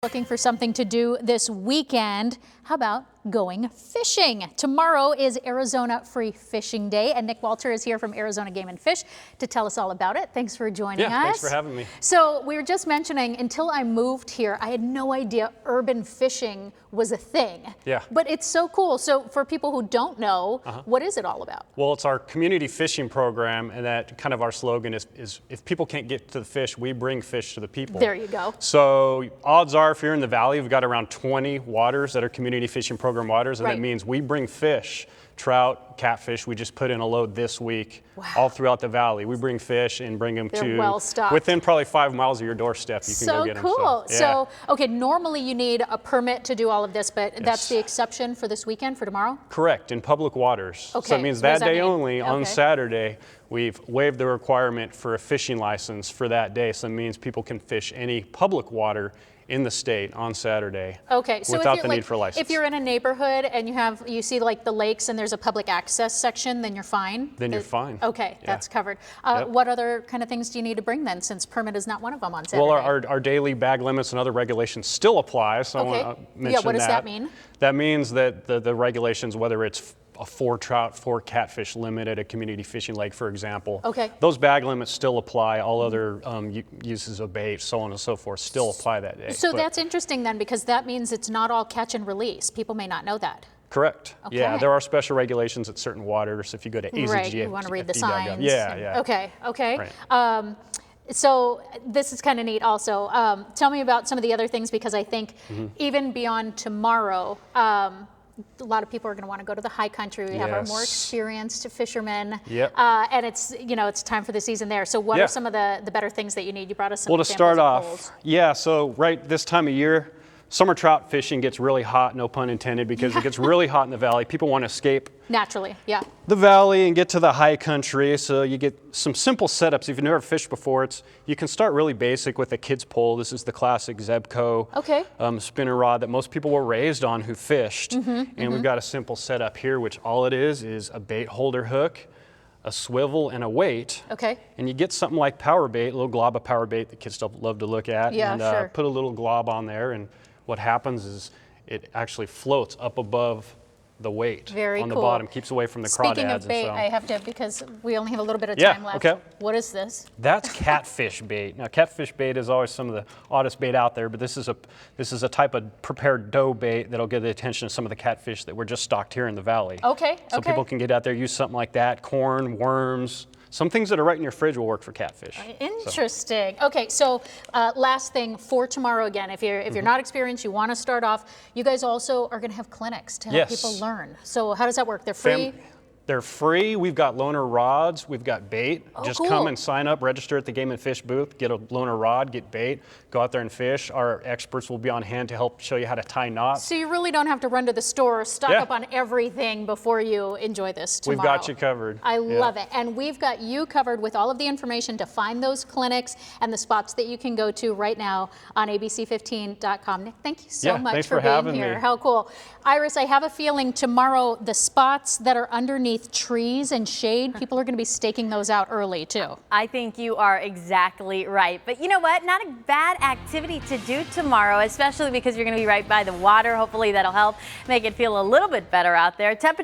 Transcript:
Looking for something to do this weekend? How about going fishing? Tomorrow is Arizona Free Fishing Day, and Nick Walter is here from Arizona Game and Fish to tell us all about it. Thanks for joining us. Yeah, thanks for having me. So we were just mentioning, until I moved here, I had no idea urban fishing was a thing. Yeah. But it's so cool. So for people who don't know, what is it all about? Well, it's our community fishing program, and that kind of our slogan is if people can't get to the fish, we bring fish to the people. There you go. So odds are, if you're in the valley, we've got around 20 waters that are community fishing program waters, and that means we bring fish, trout, catfish. We just put in a load this week all throughout the valley. We bring fish and bring them within probably 5 miles of your doorstep. You can go get them. So cool. Yeah. So, okay, normally you need a permit to do all of this, but that's the exception for this weekend, for tomorrow? Correct, in public waters. Okay. So it means that day only, on Saturday, we've waived the requirement for a fishing license for that day. So it means people can fish any public water in the state on Saturday without the need for a license. If you're in a neighborhood and you see like the lakes and there's a public access section, then you're fine? Then you're fine. Okay, that's covered. What other kind of things do you need to bring then, since permit is not one of them on Saturday? Well, our daily bag limits and other regulations still apply, so I want to mention that. What does that mean? That means that the regulations, whether it's a 4 trout, 4 catfish limit at a community fishing lake, for example. Those bag limits still apply. All other uses of bait, so on and so forth, still apply that day. So that's interesting then, because that means it's not all catch and release. People may not know that. Correct. Yeah, there are special regulations at certain waters. If you go to AZG, right, you want to read the signs. Yeah. Okay. Right. So this is kind of neat also. Tell me about some of the other things, because I think even beyond tomorrow, a lot of people are going to want to go to the high country. We have our more experienced fishermen, and it's time for the season there. So what are some of the better things that you need? You brought us some to start off, so right this time of year, summer trout fishing gets really hot, no pun intended, because it gets really hot in the valley. People want to escape naturally, the valley and get to the high country. So you get some simple setups. If you've never fished before, you can start really basic with a kid's pole. This is the classic Zebco spinner rod that most people were raised on who fished. And we've got a simple setup here, which all it is a bait holder hook, a swivel, and a weight. And you get something like power bait, a little glob of power bait that kids still love to look at. And put a little glob on there, and what happens is it actually floats up above the weight on the bottom, keeps away from the crawdads. Speaking of bait, I have to, because we only have a little bit of time left. What is this? That's catfish bait. Now, catfish bait is always some of the oddest bait out there, but this is a type of prepared dough bait that'll get the attention of some of the catfish that were just stocked here in the valley. So people can get out there, use something like that, corn, worms. Some things that are right in your fridge will work for catfish. Interesting. Okay, so last thing for tomorrow again, if you're not experienced, you want to start off, you guys also are going to have clinics to help people learn. So how does that work? They're free? They're free. We've got loaner rods. We've got bait. Just come and sign up, register at the Game and Fish booth, get a loaner rod, get bait, go out there and fish. Our experts will be on hand to help show you how to tie knots. So you really don't have to run to the store, stock up on everything before you enjoy this tomorrow. We've got you covered. I love it. And we've got you covered with all of the information to find those clinics and the spots that you can go to right now on abc15.com. Nick, thank you so much for being here. How cool. Iris, I have a feeling tomorrow the spots that are underneath trees and shade, people are going to be staking those out early too. I think you are exactly right. But you know what? Not a bad activity to do tomorrow, especially because you're going to be right by the water. Hopefully that'll help make it feel a little bit better out there. Temperature